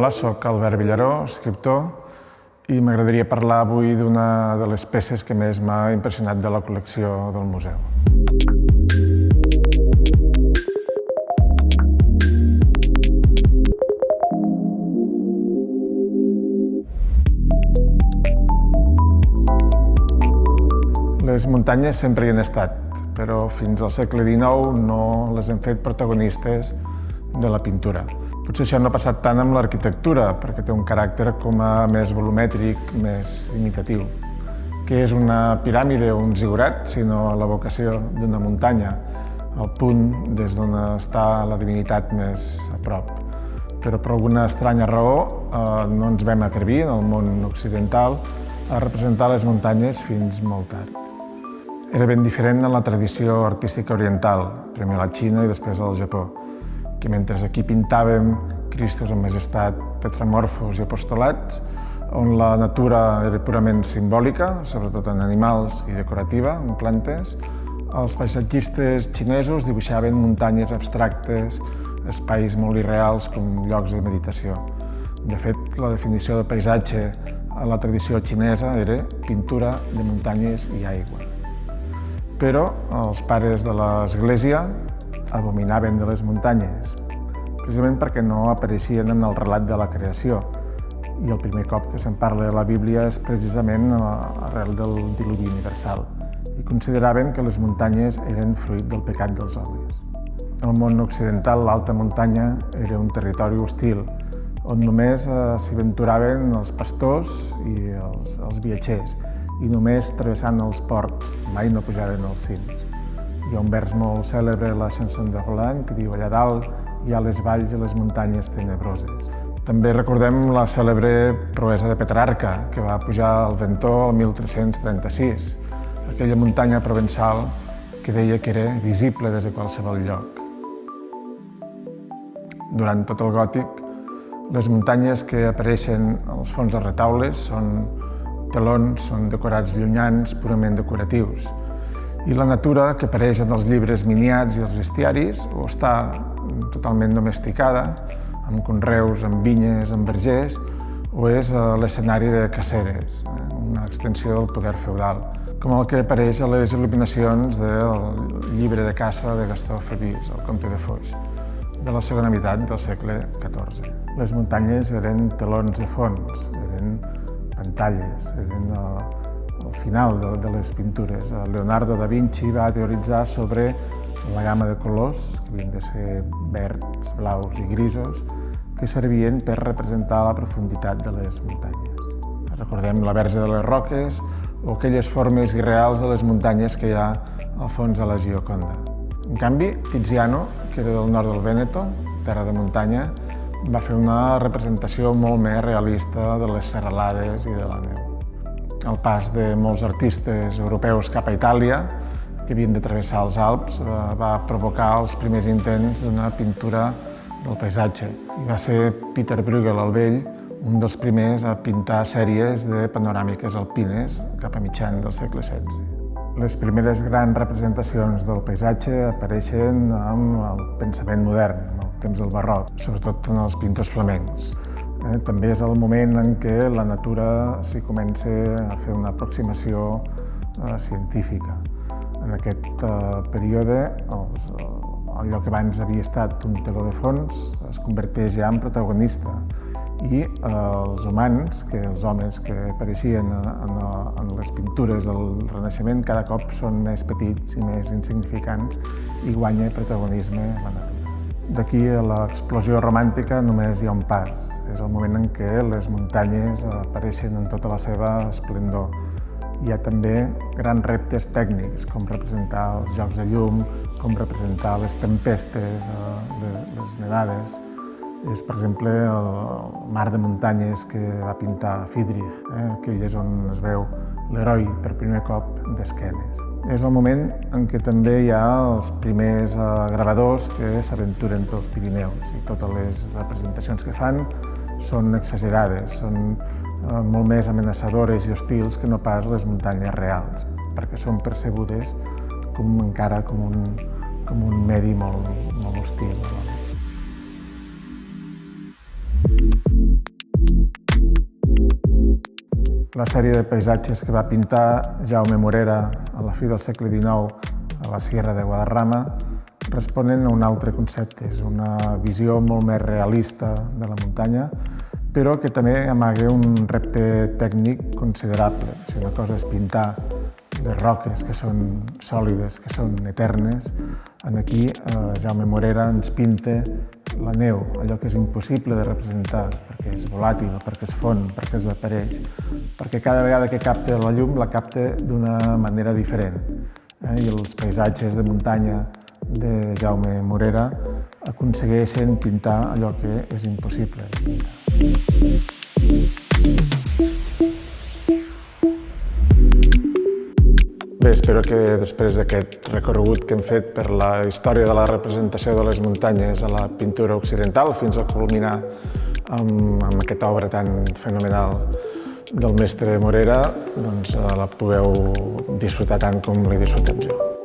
Hola, soc Albert Villaró, escriptor, i m'agradaria parlar avui d'una de les peces que més m'ha impressionat de la col·lecció del museu. Les muntanyes sempre hi han estat, però fins al segle XIX no les hem fet protagonistes de la pintura. Potser això no ha passat tant amb l'arquitectura, perquè té un caràcter com a més volumètric, més imitatiu. Què és una piràmide o un zigurat, sinó l'evocació d'una muntanya, el punt des d'on està la divinitat més a prop. Però per alguna estranya raó no ens vam atrevir, en el món occidental, a representar les muntanyes fins molt tard. Era ben diferent en la tradició artística oriental, primer a la Xina i després al Japó, que mentre aquí pintàvem Cristos en majestat, tetramorfos i apostolats, on la natura era purament simbòlica, sobretot en animals i decorativa, en plantes, els paisatgistes xinesos dibuixaven muntanyes abstractes, espais molt irreals com llocs de meditació. De fet, la definició de paisatge a la tradició xinesa era pintura de muntanyes i aigua. Però els pares de l'Església abominaven de les muntanyes, precisament perquè no apareixien en el relat de la creació. I el primer cop que se'n parla de la Bíblia és precisament arrel del diluvi universal. I consideraven que les muntanyes eren fruit del pecat dels homes. Al món occidental, l'alta muntanya era un territori hostil, on només s'hi aventuraven els pastors i els viatgers, i només travessant els ports, mai no pujaven als cims. Hi ha un vers molt cèlebre, la Chanson de Roland, que diu «Allà dalt hi ha les valls i les muntanyes tenebroses». També recordem la cèlebre proesa de Petrarca, que va pujar al Ventó el 1336, aquella muntanya provençal que deia que era visible des de qualsevol lloc. Durant tot el gòtic, les muntanyes que apareixen als fons dels retaules són telons, són decorats llunyans, purament decoratius. I la natura que apareix en els llibres miniats i els bestiaris o està totalment domesticada, amb conreus, amb vinyes, amb vergers, o és l'escenari de caceres, una extensió del poder feudal, com el que apareix a les il·luminacions del llibre de caça de Gastó Phébus, el comte de Foix, de la segona meitat del segle XIV. Les muntanyes eren telons de fons, eren pantalles, eren al final de les pintures. Leonardo da Vinci va teoritzar sobre la gamma de colors, que havien de ser verds, blaus i grisos, que servien per representar la profunditat de les muntanyes. Recordem la Verge de les Roques o aquelles formes irreals de les muntanyes que hi ha al fons de la Gioconda. En canvi, Tiziano, que era del nord del Vèneto, terra de muntanya, va fer una representació molt més realista de les serralades i de la neu. El pas de molts artistes europeus cap a Itàlia, que havien de travessar els Alps, va provocar els primers intents d'una pintura del paisatge. I va ser Peter Bruegel el Vell un dels primers a pintar sèries de panoràmiques alpines cap a mitjan del segle XVI. Les primeres grans representacions del paisatge apareixen amb el pensament modern, en el temps del barroc, sobretot en els pintors flamencs. També és el moment en què la natura s'hi comença a fer una aproximació científica. En aquest període, allò que abans havia estat un teló de fons es converteix ja en protagonista i els humans, els homes que apareixien en les pintures del Renaixement, cada cop són més petits i més insignificants i guanya protagonisme la natura. D'aquí a l'explosió romàntica només hi ha un pas. És el moment en què les muntanyes apareixen en tota la seva esplendor. Hi ha també grans reptes tècnics, com representar els jocs de llum, com representar les tempestes, les nevades. És, per exemple, el mar de muntanyes que va pintar Friedrich, aquell és on es veu l'heroi per primer cop d'esquenes. És el moment en què també hi ha els primers gravadors que s'aventuren pels Pirineus i totes les representacions que fan són exagerades, són molt més amenaçadores i hostils que no pas les muntanyes reals, perquè són percebudes encara com un medi molt hostil. La sèrie de paisatges que va pintar Jaume Morera a la fi del segle XIX a la Sierra de Guadarrama responen a un altre concepte. És una visió molt més realista de la muntanya, però que també amaga un repte tècnic considerable. Si una cosa és pintar les roques que són sòlides, que són eternes, aquí Jaume Morera ens pinta la neu, allò que és impossible de representar, perquè és volàtil, perquè es fon, perquè desapareix, perquè cada vegada que capta la llum la capta d'una manera diferent. I els paisatges de muntanya de Jaume Morera aconsegueixen pintar allò que és impossible de pintar. Bé, espero que després d'aquest recorregut que hem fet per la història de la representació de les muntanyes a la pintura occidental fins a culminar amb aquesta obra tan fenomenal del mestre Morera, doncs la pugueu disfrutar tant com l'he disfrutat jo.